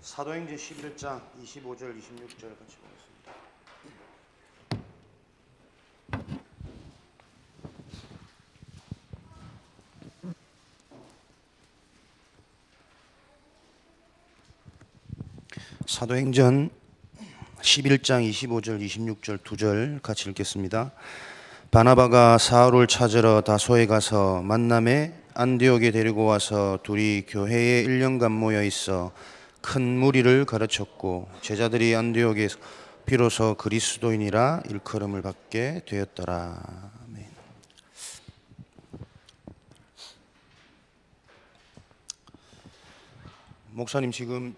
사도행전 11장 25절 26절 같이 보겠습니다. 사도행전 11장 25절 26절 2절 같이 읽겠습니다. 바나바가 사울을 찾으러 다소에 가서 만남에 안디옥에 데리고 와서 둘이 교회에 1년간 모여 있어 큰 무리를 가르쳤고 제자들이 안디옥에서 비로소 그리스도인이라 일컬음을 받게 되었더라. 아멘. 목사님 지금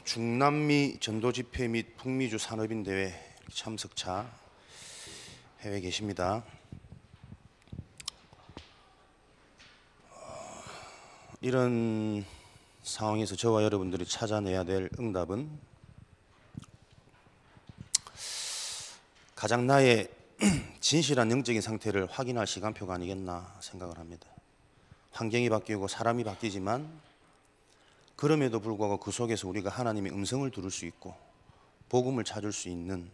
중남미 전도 집회 및 북미주 산업인 대회 참석차 해외에 계십니다. 이런 상황에서 저와 여러분들이 찾아내야 될 응답은 가장 나의 진실한 영적인 상태를 확인할 시간표가 아니겠나 생각을 합니다. 환경이 바뀌고 사람이 바뀌지만 그럼에도 불구하고 그 속에서 우리가 하나님의 음성을 들을 수 있고 복음을 찾을 수 있는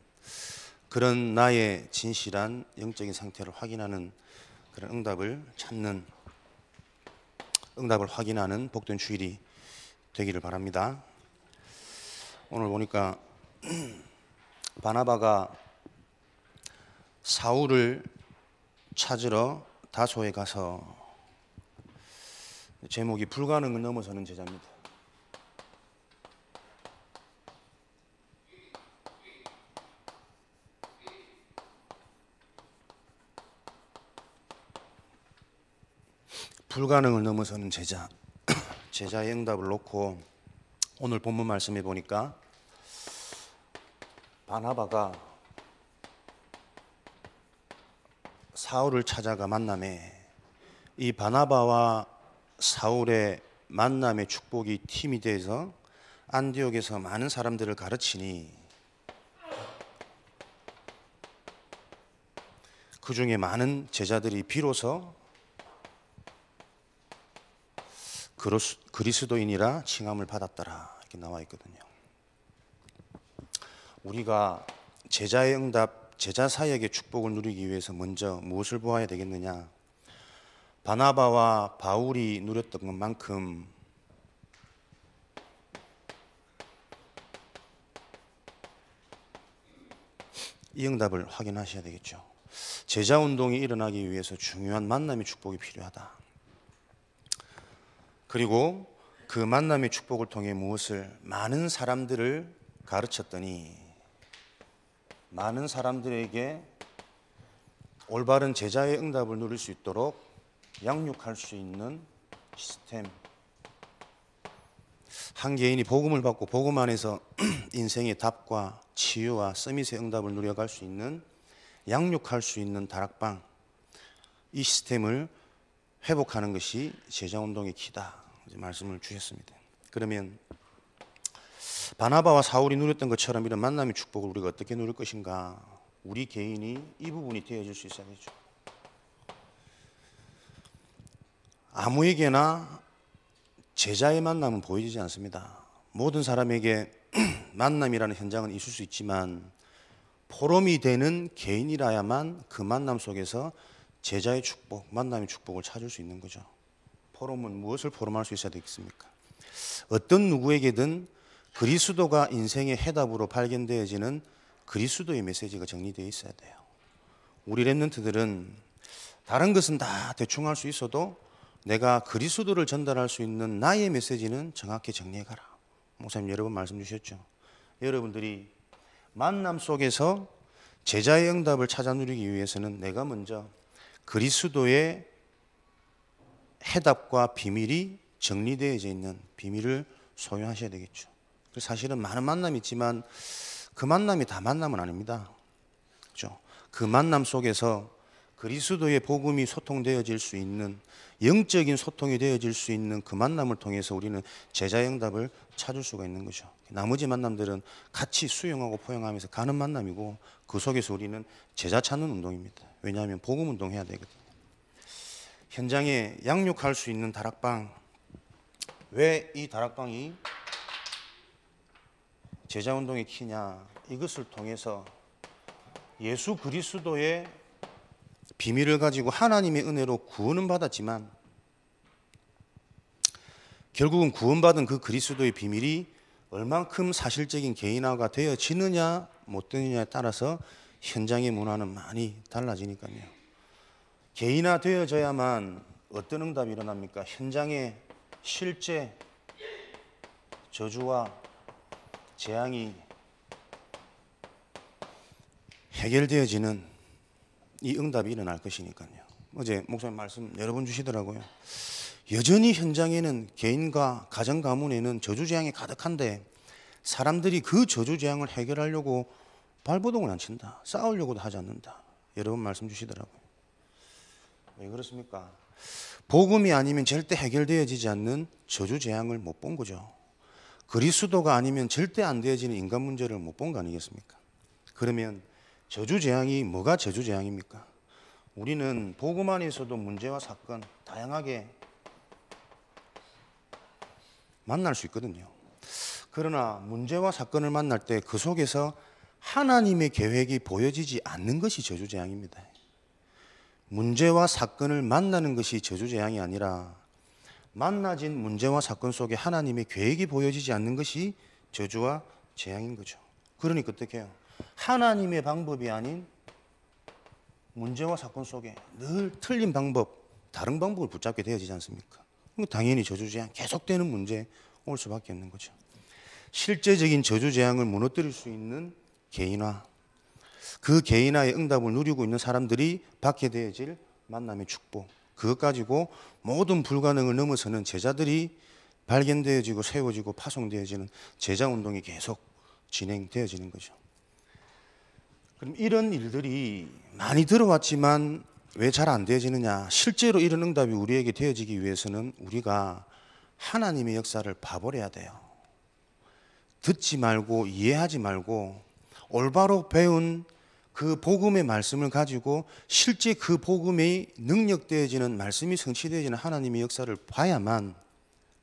그런 나의 진실한 영적인 상태를 확인하는 그런 응답을 찾는, 응답을 확인하는 복된 주일이 되기를 바랍니다. 오늘 보니까 바나바가 사울을 찾으러 다소에 가서, 제목이 불가능을 넘어서는 제자입니다. 불가능을 넘어서는 제자, 제자의 응답을 놓고 오늘 본문 말씀해 보니까 바나바가 사울을 찾아가 만남에, 이 바나바와 사울의 만남의 축복이 팀이 돼서 안디옥에서 많은 사람들을 가르치니 그 중에 많은 제자들이 비로소 그리스도인이라 칭함을 받았더라, 이렇게 나와 있거든요. 우리가 제자의 응답, 제자 사역의 축복을 누리기 위해서 먼저 무엇을 보아야 되겠느냐? 바나바와 바울이 누렸던 것만큼 이 응답을 확인하셔야 되겠죠. 제자 운동이 일어나기 위해서 중요한 만남의 축복이 필요하다. 그리고 그 만남의 축복을 통해 무엇을, 많은 사람들을 가르쳤더니 많은 사람들에게 올바른 제자의 응답을 누릴 수 있도록 양육할 수 있는 시스템, 한 개인이 복음을 받고 복음 안에서 인생의 답과 치유와 서밋의 응답을 누려갈 수 있는, 양육할 수 있는 다락방, 이 시스템을 회복하는 것이 제자운동의 키다, 말씀을 주셨습니다. 그러면 바나바와 사울이 누렸던 것처럼 이런 만남의 축복을 우리가 어떻게 누릴 것인가? 우리 개인이 이 부분이 되어질 수 있어야 되죠. 아무에게나 제자의 만남은 보이지 않습니다. 모든 사람에게 만남이라는 현장은 있을 수 있지만 포럼이 되는 개인이라야만 그 만남 속에서 제자의 축복, 만남의 축복을 찾을 수 있는 거죠. 포럼은 무엇을 포럼할 수 있어야 되겠습니까? 어떤 누구에게든 그리스도가 인생의 해답으로 발견되어지는 그리스도의 메시지가 정리되어 있어야 돼요. 우리 랩런트들은 다른 것은 다 대충 할 수 있어도 내가 그리스도를 전달할 수 있는 나의 메시지는 정확히 정리해가라. 목사님 여러 번 말씀 주셨죠. 여러분들이 만남 속에서 제자의 응답을 찾아 누리기 위해서는 내가 먼저 그리스도의 해답과 비밀이 정리되어져 있는 비밀을 소유하셔야 되겠죠. 사실은 많은 만남이 있지만 그 만남이 다 만남은 아닙니다. 그렇죠? 그 만남 속에서 그리스도의 복음이 소통되어질 수 있는, 영적인 소통이 되어질 수 있는 그 만남을 통해서 우리는 제자의 응답을 찾을 수가 있는 거죠. 나머지 만남들은 같이 수용하고 포용하면서 가는 만남이고 그 속에서 우리는 제자 찾는 운동입니다. 왜냐하면 복음 운동해야 되거든요. 현장에 양육할 수 있는 다락방, 왜 이 다락방이 제자운동의 키냐? 이것을 통해서 예수 그리스도의 비밀을 가지고 하나님의 은혜로 구원은 받았지만 결국은 구원받은 그 그리스도의 비밀이 얼만큼 사실적인 개인화가 되어지느냐 못 되느냐에 따라서 현장의 문화는 많이 달라지니까요. 개인화 되어져야만 어떤 응답이 일어납니까? 현장에 실제 저주와 재앙이 해결되어지는 이 응답이 일어날 것이니까요. 어제 목사님 말씀 여러 번 주시더라고요. 여전히 현장에는 개인과 가정 가문에는 저주재앙이 가득한데 사람들이 그 저주재앙을 해결하려고 발버둥을 안 친다. 싸우려고도 하지 않는다. 여러 번 말씀 주시더라고요. 왜 그렇습니까? 복음이 아니면 절대 해결되어지지 않는 저주재앙을 못 본 거죠. 그리스도가 아니면 절대 안 되어지는 인간 문제를 못 본 거 아니겠습니까? 그러면 저주재앙이 뭐가 저주재앙입니까? 우리는 복음 안에서도 문제와 사건 다양하게 만날 수 있거든요. 그러나 문제와 사건을 만날 때 그 속에서 하나님의 계획이 보여지지 않는 것이 저주재앙입니다. 문제와 사건을 만나는 것이 저주재앙이 아니라 만나진 문제와 사건 속에 하나님의 계획이 보여지지 않는 것이 저주와 재앙인 거죠. 그러니까 어떻게 해요? 하나님의 방법이 아닌 문제와 사건 속에 늘 틀린 방법, 다른 방법을 붙잡게 되어지지 않습니까? 당연히 저주재앙, 계속되는 문제 올 수밖에 없는 거죠. 실제적인 저주재앙을 무너뜨릴 수 있는 개인화, 그 개인화의 응답을 누리고 있는 사람들이 받게 되어질 만남의 축복, 그것 가지고 모든 불가능을 넘어서는 제자들이 발견되어지고 세워지고 파송되어지는 제자운동이 계속 진행되어지는 거죠. 그럼 이런 일들이 많이 들어왔지만 왜 잘 안 되어지느냐? 실제로 이런 응답이 우리에게 되어지기 위해서는 우리가 하나님의 역사를 봐버려야 돼요. 듣지 말고 이해하지 말고 올바로 배운 그 복음의 말씀을 가지고 실제 그 복음이 능력되어지는 말씀이 성취되어지는 하나님의 역사를 봐야만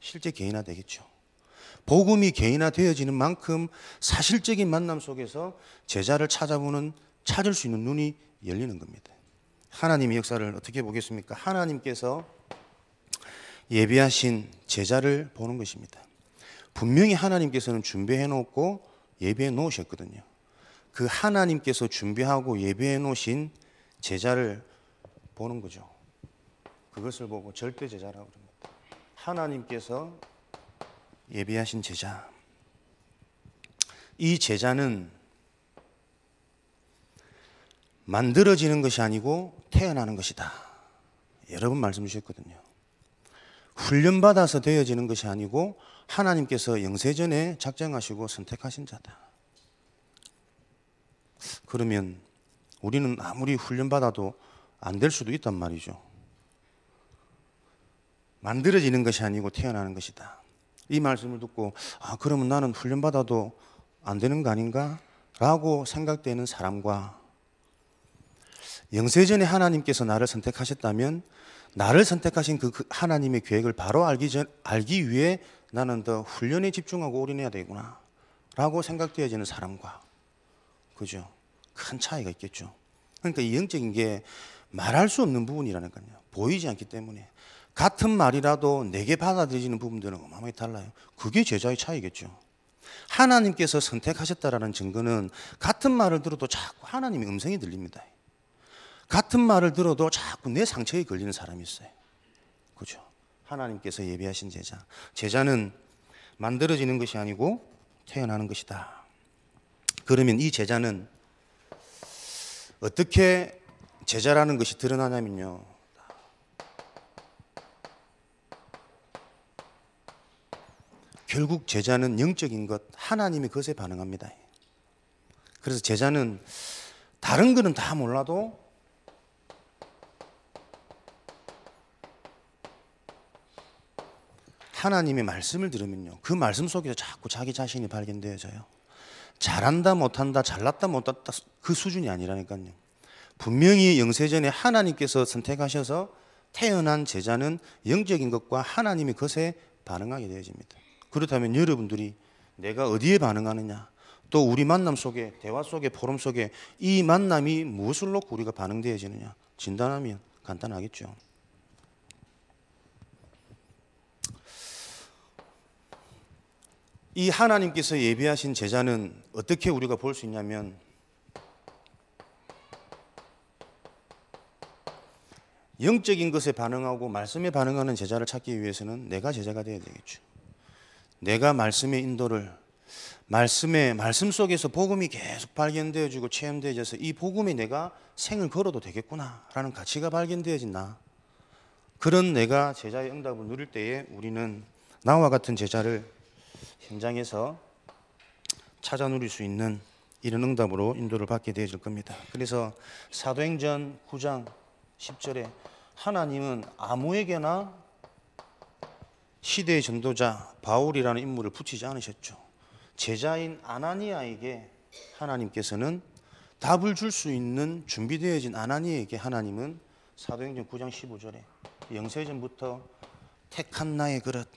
실제 개인화되겠죠. 복음이 개인화되어지는 만큼 사실적인 만남 속에서 제자를 찾을 수 있는 눈이 열리는 겁니다. 하나님의 역사를 어떻게 보겠습니까? 하나님께서 예비하신 제자를 보는 것입니다. 분명히 하나님께서는 준비해 놓고 예비해 놓으셨거든요. 그 하나님께서 준비하고 예비해 놓으신 제자를 보는 거죠. 그것을 보고 절대 제자라고 합니다. 하나님께서 예비하신 제자. 이 제자는 만들어지는 것이 아니고 태어나는 것이다. 여러 번 말씀 주셨거든요. 훈련받아서 되어지는 것이 아니고 하나님께서 영세전에 작정하시고 선택하신 자다. 그러면 우리는 아무리 훈련받아도 안 될 수도 있단 말이죠. 만들어지는 것이 아니고 태어나는 것이다. 이 말씀을 듣고 그러면 나는 훈련받아도 안 되는 거 아닌가? 라고 생각되는 사람과 영세전에 하나님께서 나를 선택하셨다면 나를 선택하신 그 하나님의 계획을 바로 알기 위해 나는 더 훈련에 집중하고 올인해야 되구나 라고 생각되어지는 사람과, 그죠? 큰 차이가 있겠죠. 그러니까 이 영적인 게 말할 수 없는 부분이라니까요. 보이지 않기 때문에 같은 말이라도 내게 받아들여지는 부분들은 어마어마하게 달라요. 그게 제자의 차이겠죠. 하나님께서 선택하셨다라는 증거는 같은 말을 들어도 자꾸 하나님의 음성이 들립니다. 같은 말을 들어도 자꾸 내 상처에 걸리는 사람이 있어요. 그죠? 하나님께서 예비하신 제자. 제자는 만들어지는 것이 아니고 태어나는 것이다. 그러면 이 제자는 어떻게 제자라는 것이 드러나냐면요. 결국 제자는 영적인 것, 하나님의 것에 반응합니다. 그래서 제자는 다른 거는 다 몰라도 하나님의 말씀을 들으면요, 그 말씀 속에서 자꾸 자기 자신이 발견되어져요. 잘한다 못한다 잘났다 못났다 그 수준이 아니라니까요. 분명히 영세전에 하나님께서 선택하셔서 태어난 제자는 영적인 것과 하나님의 것에 반응하게 되어집니다. 그렇다면 여러분들이 내가 어디에 반응하느냐, 또 우리 만남 속에, 대화 속에, 포럼 속에 이 만남이 무엇을 놓고 우리가 반응되어지느냐 진단하면 간단하겠죠. 이 하나님께서 예비하신 제자는 어떻게 우리가 볼 수 있냐면, 영적인 것에 반응하고 말씀에 반응하는 제자를 찾기 위해서는 내가 제자가 되어야 되겠죠. 내가 말씀의 인도를, 말씀 속에서 복음이 계속 발견되어지고 체험되어져서 이 복음에 내가 생을 걸어도 되겠구나 라는 가치가 발견되어진 나, 그런 내가 제자의 응답을 누릴 때에 우리는 나와 같은 제자를 현장에서 찾아 누릴 수 있는 이런 응답으로 인도를 받게 되어질 겁니다. 그래서 사도행전 9장 10절에 하나님은 아무에게나 시대의 전도자 바울이라는 인물을 붙이지 않으셨죠. 제자인 아나니아에게 하나님께서는 답을 줄 수 있는 준비되어진 아나니아에게 하나님은 사도행전 9장 15절에 영세전부터 택한 나의 그릇,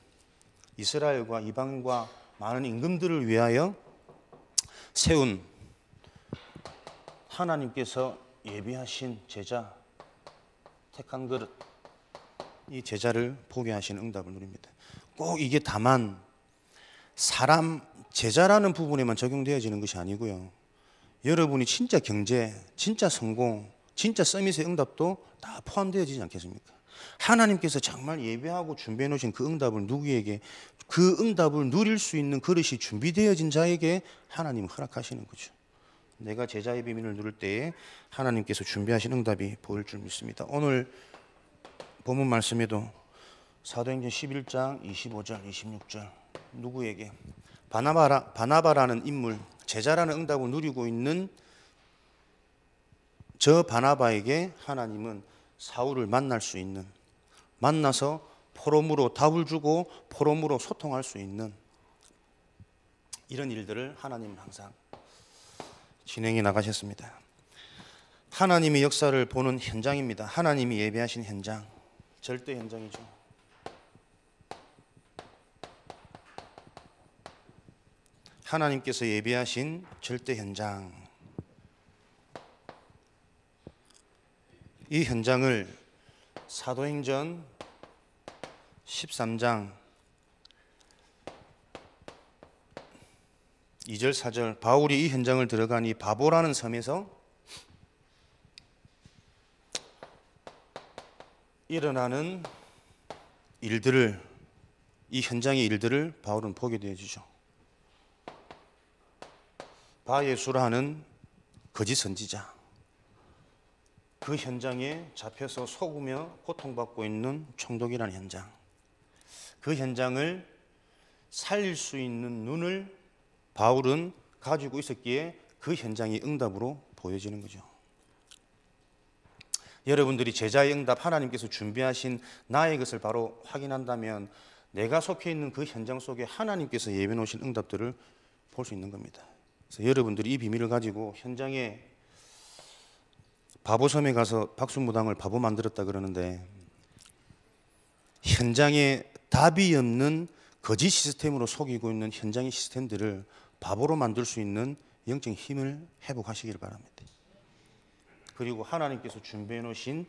이스라엘과 이방인과 많은 임금들을 위하여 세운 하나님께서 예비하신 제자, 택한 그릇, 이 제자를 보게 하시는 응답을 누립니다. 꼭 이게 다만 사람 제자라는 부분에만 적용되어지는 것이 아니고요. 여러분이 진짜 경제, 진짜 성공, 진짜 서밋의 응답도 다 포함되어지지 않겠습니까? 하나님께서 정말 예배하고 준비해 놓으신 그 응답을 누구에게, 그 응답을 누릴 수 있는 그릇이 준비되어진 자에게 하나님은 허락하시는 거죠. 내가 제자의 비밀을 누릴 때에 하나님께서 준비하신 응답이 보일 줄 믿습니다. 오늘 본문 말씀에도 사도행전 11장 25절 26절 누구에게, 바나바라는 인물, 제자라는 응답을 누리고 있는 저 바나바에게 하나님은 사울을 만날 수 있는, 만나서 포럼으로 답을 주고 포럼으로 소통할 수 있는 이런 일들을 하나님은 항상 진행해 나가셨습니다. 하나님의 역사를 보는 현장입니다. 하나님이 예배하신 현장, 절대 현장이죠. 하나님께서 예배하신 절대 현장, 이 현장을 사도행전 13장 2절 4절 바울이 이 현장을 들어가니 바보라는 섬에서 일어나는 일들을, 이 현장의 일들을 바울은 보게 되어지죠. 바예수라는 거짓 선지자, 그 현장에 잡혀서 속으며 고통받고 있는 총독이라는 현장, 그 현장을 살릴 수 있는 눈을 바울은 가지고 있었기에 그 현장이 응답으로 보여지는 거죠. 여러분들이 제자의 응답, 하나님께서 준비하신 나의 것을 바로 확인한다면 내가 속해 있는 그 현장 속에 하나님께서 예비해 놓으신 응답들을 볼 수 있는 겁니다. 그래서 여러분들이 이 비밀을 가지고 현장에, 바보섬에 가서 박수무당을 바보 만들었다 그러는데, 현장에 답이 없는 거짓 시스템으로 속이고 있는 현장의 시스템들을 바보로 만들 수 있는 영적 힘을 회복하시길 바랍니다. 그리고 하나님께서 준비해 놓으신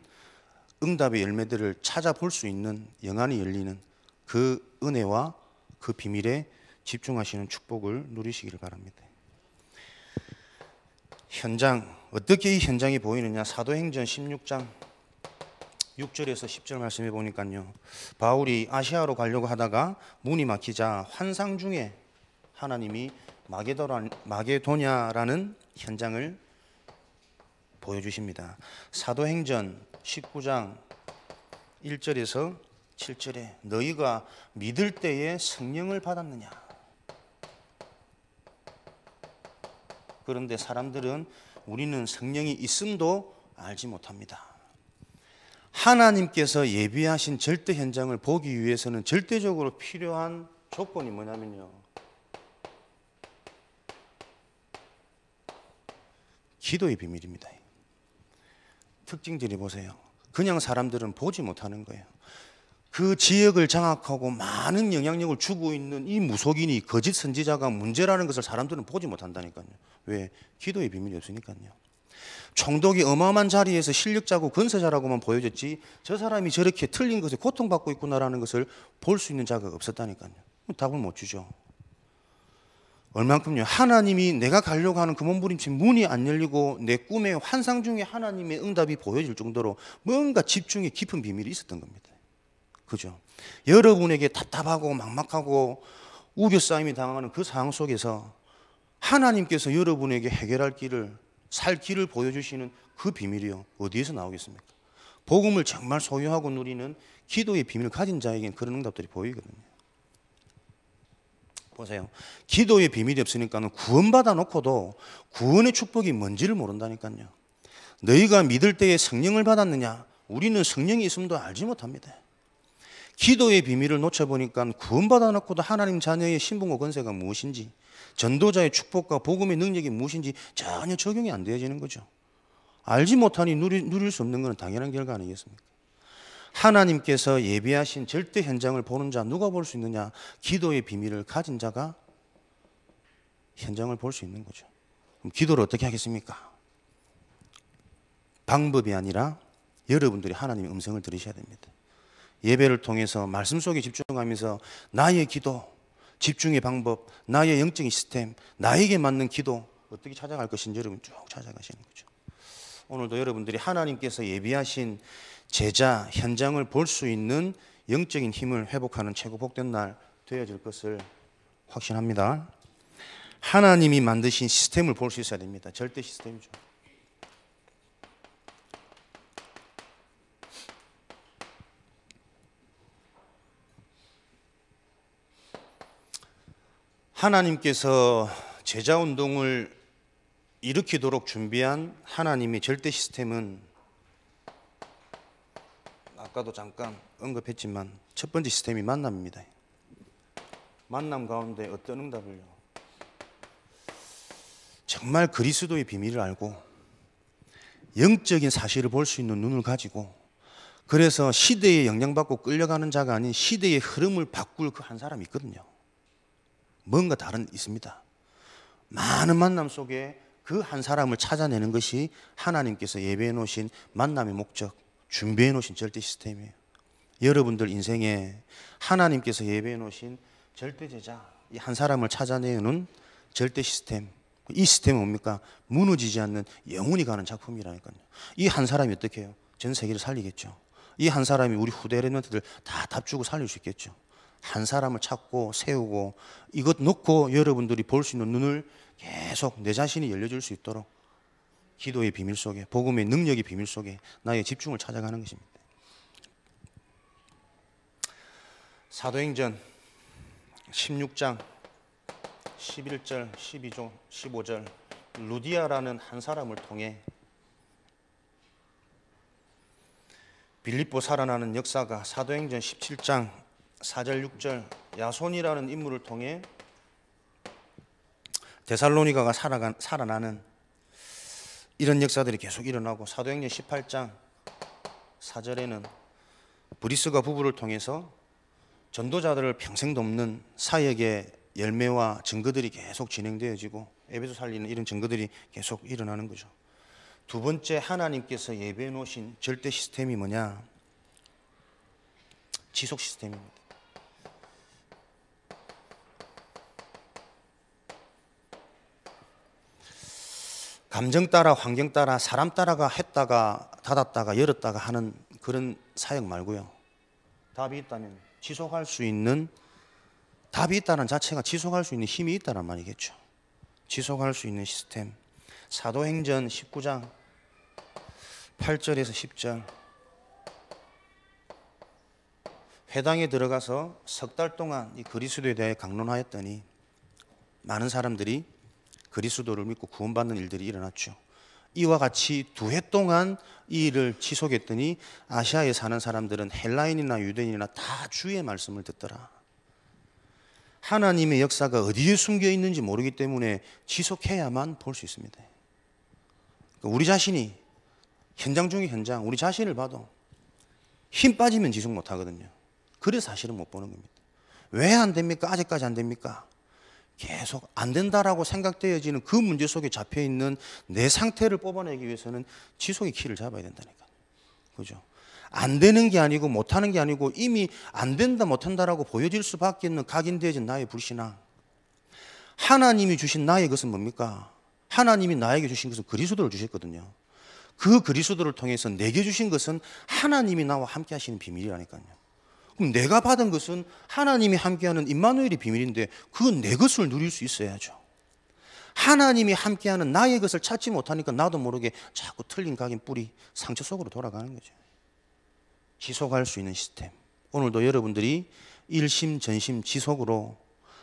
응답의 열매들을 찾아볼 수 있는 영안이 열리는 그 은혜와 그 비밀에 집중하시는 축복을 누리시기를 바랍니다. 현장, 어떻게 이 현장이 보이느냐? 사도행전 16장 6절에서 10절 말씀해 보니까요, 바울이 아시아로 가려고 하다가 문이 막히자 환상 중에 하나님이 마게도냐라는 현장을 보여주십니다. 사도행전 19장 1절에서 7절에 너희가 믿을 때에 성령을 받았느냐? 그런데 사람들은 우리는 성령이 있음도 알지 못합니다. 하나님께서 예비하신 절대 현장을 보기 위해서는 절대적으로 필요한 조건이 뭐냐면요, 기도의 비밀입니다. 특징들이 보세요. 그냥 사람들은 보지 못하는 거예요. 그 지역을 장악하고 많은 영향력을 주고 있는 이 무속인이 거짓 선지자가 문제라는 것을 사람들은 보지 못한다니까요. 왜? 기도의 비밀이 없으니까요. 총독이 어마어마한 자리에서 실력자고 건세자라고만 보여졌지 저 사람이 저렇게 틀린 것에 고통받고 있구나라는 것을 볼 수 있는 자가 없었다니까요. 답을 못 주죠. 얼만큼요? 하나님이 내가 가려고 하는 그 몸부림친 문이 안 열리고 내 꿈의 환상 중에 하나님의 응답이 보여질 정도로 뭔가 집중의 깊은 비밀이 있었던 겁니다. 그죠? 여러분에게 답답하고 막막하고 우겨싸임이 당하는 그 상황 속에서 하나님께서 여러분에게 해결할 길을, 살 길을 보여주시는 그 비밀이요. 어디에서 나오겠습니까? 복음을 정말 소유하고 누리는 기도의 비밀을 가진 자에게는 그런 응답들이 보이거든요. 보세요. 기도의 비밀이 없으니까 구원받아 놓고도 구원의 축복이 뭔지를 모른다니까요. 너희가 믿을 때에 성령을 받았느냐? 우리는 성령이 있음도 알지 못합니다. 기도의 비밀을 놓쳐보니까 구원받아 놓고도 하나님 자녀의 신분과 권세가 무엇인지, 전도자의 축복과 복음의 능력이 무엇인지 전혀 적용이 안 되어지는 거죠. 알지 못하니 누릴 수 없는 것은 당연한 결과 아니겠습니까? 하나님께서 예비하신 절대 현장을 보는 자 누가 볼 수 있느냐? 기도의 비밀을 가진 자가 현장을 볼 수 있는 거죠. 그럼 기도를 어떻게 하겠습니까? 방법이 아니라 여러분들이 하나님의 음성을 들으셔야 됩니다. 예배를 통해서 말씀 속에 집중하면서 나의 기도, 집중의 방법, 나의 영적인 시스템, 나에게 맞는 기도 어떻게 찾아갈 것인지 여러분 쭉 찾아가시는 거죠. 오늘도 여러분들이 하나님께서 예비하신 제자, 현장을 볼 수 있는 영적인 힘을 회복하는 최고 복된 날 되어질 것을 확신합니다. 하나님이 만드신 시스템을 볼 수 있어야 됩니다. 절대 시스템이죠. 하나님께서 제자운동을 일으키도록 준비한 하나님의 절대 시스템은 아까도 잠깐 언급했지만 첫 번째 시스템이 만남입니다. 만남 가운데 어떤 응답을요? 정말 그리스도의 비밀을 알고 영적인 사실을 볼 수 있는 눈을 가지고 그래서 시대에 영향받고 끌려가는 자가 아닌 시대의 흐름을 바꿀 그 한 사람이 있거든요. 뭔가 다른 있습니다. 많은 만남 속에 그 한 사람을 찾아내는 것이 하나님께서 예배해 놓으신 만남의 목적, 준비해 놓으신 절대 시스템이에요. 여러분들 인생에 하나님께서 예배해 놓으신 절대 제자, 이 한 사람을 찾아내는 절대 시스템, 이 시스템은 뭡니까? 무너지지 않는 영혼이 가는 작품이라니까요. 이 한 사람이 어떻게 해요? 전 세계를 살리겠죠. 이 한 사람이 우리 후대 랩런트들 다 답주고 살릴 수 있겠죠. 한 사람을 찾고 세우고 이것 놓고 여러분들이 볼 수 있는 눈을 계속 내 자신이 열려줄 수 있도록 기도의 비밀 속에, 복음의 능력의 비밀 속에 나의 집중을 찾아가는 것입니다. 사도행전 16장 11절, 12절, 15절 루디아라는 한 사람을 통해 빌립보 살아나는 역사가 사도행전 17장 4절 6절 야손이라는 인물을 통해 데살로니가가 살아나는 이런 역사들이 계속 일어나고 사도행전 18장 4절에는 브리스가 부부를 통해서 전도자들을 평생 돕는 사역의 열매와 증거들이 계속 진행되어지고 에베소 살리는 이런 증거들이 계속 일어나는 거죠. 두 번째 하나님께서 예배해 놓으신 절대 시스템이 뭐냐? 지속 시스템입니다. 감정 따라 환경 따라 사람 따라가 했다가 닫았다가 열었다가 하는 그런 사역 말고요. 답이 있다면 지속할 수 있는, 답이 있다는 자체가 지속할 수 있는 힘이 있다는 말이겠죠. 지속할 수 있는 시스템. 사도행전 19장 8절에서 10절 회당에 들어가서 석 달 동안 이 그리스도에 대해 강론하였더니 많은 사람들이 그리스도를 믿고 구원받는 일들이 일어났죠. 이와 같이 2해 동안 이 일을 지속했더니 아시아에 사는 사람들은 헬라인이나 유대인이나 다 주의 말씀을 듣더라. 하나님의 역사가 어디에 숨겨 있는지 모르기 때문에 지속해야만 볼 수 있습니다. 우리 자신이 현장 중의 현장, 우리 자신을 봐도 힘 빠지면 지속 못 하거든요. 그래서 사실은 못 보는 겁니다. 왜 안 됩니까? 아직까지 안 됩니까? 계속 안 된다라고 생각되어지는 그 문제 속에 잡혀있는 내 상태를 뽑아내기 위해서는 지속의 키를 잡아야 된다니까요. 그죠? 안 되는 게 아니고 못하는 게 아니고 이미 안 된다 못한다라고 보여질 수밖에 없는 각인되어진 나의 불신앙. 하나님이 주신 나의 것은 뭡니까? 하나님이 나에게 주신 것은 그리스도를 주셨거든요. 그 그리스도를 통해서 내게 주신 것은 하나님이 나와 함께 하시는 비밀이라니까요. 그럼 내가 받은 것은 하나님이 함께하는 임마누엘의 비밀인데 그건 내 것을 누릴 수 있어야죠. 하나님이 함께하는 나의 것을 찾지 못하니까 나도 모르게 자꾸 틀린 각인 뿌리 상처 속으로 돌아가는 거죠. 지속할 수 있는 시스템. 오늘도 여러분들이 일심 전심 지속으로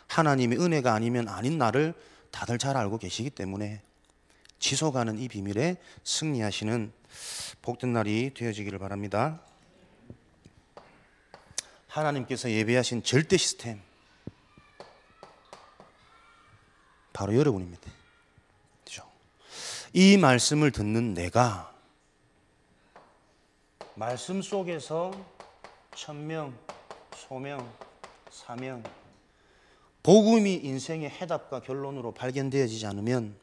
하나님의 은혜가 아니면 아닌 나를 다들 잘 알고 계시기 때문에 지속하는 이 비밀에 승리하시는 복된 날이 되어지기를 바랍니다. 하나님께서 예배하신 절대 시스템, 바로 여러분입니다. 그렇죠? 이 말씀을 듣는 내가 말씀 속에서 천명, 소명, 사명, 복음이 인생의 해답과 결론으로 발견되어지지 않으면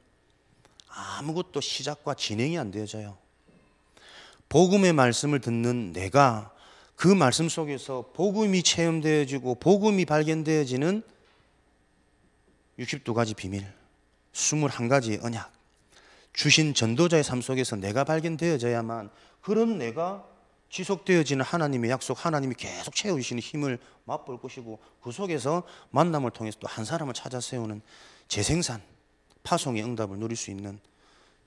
아무것도 시작과 진행이 안 되어져요. 복음의 말씀을 듣는 내가 그 말씀 속에서 복음이 체험되어지고 복음이 발견되어지는 62가지 비밀, 21가지 언약, 주신 전도자의 삶 속에서 내가 발견되어져야만 그런 내가 지속되어지는 하나님의 약속, 하나님이 계속 채워주시는 힘을 맛볼 것이고 그 속에서 만남을 통해서 또 한 사람을 찾아 세우는 재생산, 파송의 응답을 누릴 수 있는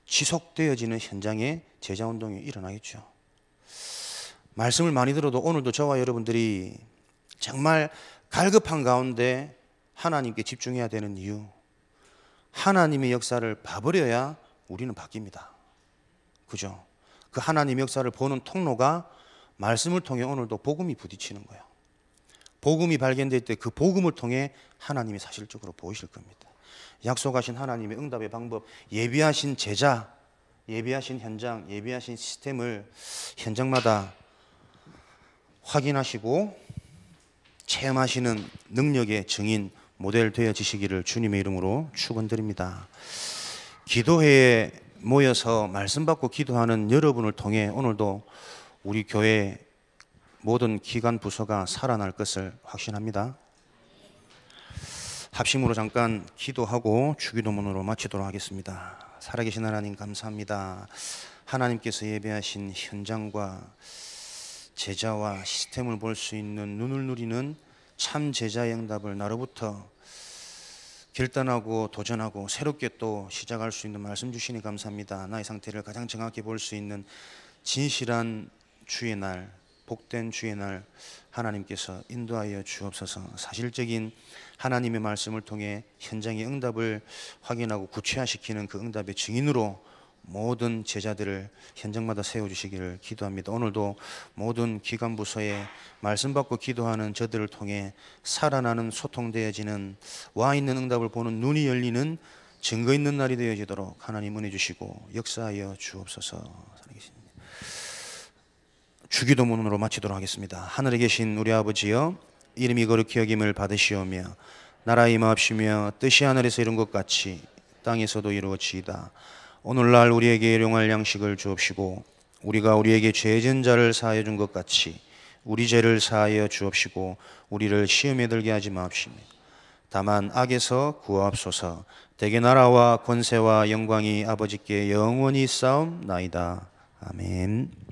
지속되어지는 현장의 제자운동이 일어나겠죠. 말씀을 많이 들어도 오늘도 저와 여러분들이 정말 갈급한 가운데 하나님께 집중해야 되는 이유, 하나님의 역사를 봐버려야 우리는 바뀝니다. 그죠? 그 하나님의 역사를 보는 통로가 말씀을 통해 오늘도 복음이 부딪히는 거예요. 복음이 발견될 때 그 복음을 통해 하나님이 사실적으로 보이실 겁니다. 약속하신 하나님의 응답의 방법, 예비하신 제자, 예비하신 현장, 예비하신 시스템을 현장마다 확인하시고 체험하시는 능력의 증인, 모델 되어지시기를 주님의 이름으로 축원드립니다. 기도회에 모여서 말씀 받고 기도하는 여러분을 통해 오늘도 우리 교회 모든 기관 부서가 살아날 것을 확신합니다. 합심으로 잠깐 기도하고 주기도문으로 마치도록 하겠습니다. 살아계신 하나님 감사합니다. 하나님께서 예배하신 현장과 제자와 시스템을 볼 수 있는 눈을 누리는 참 제자의 응답을 나로부터 결단하고 도전하고 새롭게 또 시작할 수 있는 말씀 주시니 감사합니다. 나의 상태를 가장 정확히 볼 수 있는 진실한 주의 날, 복된 주의 날 하나님께서 인도하여 주옵소서. 사실적인 하나님의 말씀을 통해 현장의 응답을 확인하고 구체화시키는 그 응답의 증인으로 모든 제자들을 현장마다 세워주시기를 기도합니다. 오늘도 모든 기관부서에 말씀 받고 기도하는 저들을 통해 살아나는 소통되어지는 와 있는 응답을 보는 눈이 열리는 증거 있는 날이 되어지도록 하나님 은혜 주시고 역사하여 주옵소서. 주기도문으로 마치도록 하겠습니다. 하늘에 계신 우리 아버지여, 이름이 거룩히 여김을 받으시오며 나라의 임하옵시며 뜻이 하늘에서 이룬 것 같이 땅에서도 이루어지이다. 오늘날 우리에게 일용할 양식을 주옵시고 우리가 우리에게 죄 지은 자를 사하여 준 것 같이 우리 죄를 사하여 주옵시고 우리를 시험에 들게 하지 마옵시며 다만 악에서 구하옵소서. 대개 나라와 권세와 영광이 아버지께 영원히 싸움나이다. 아멘.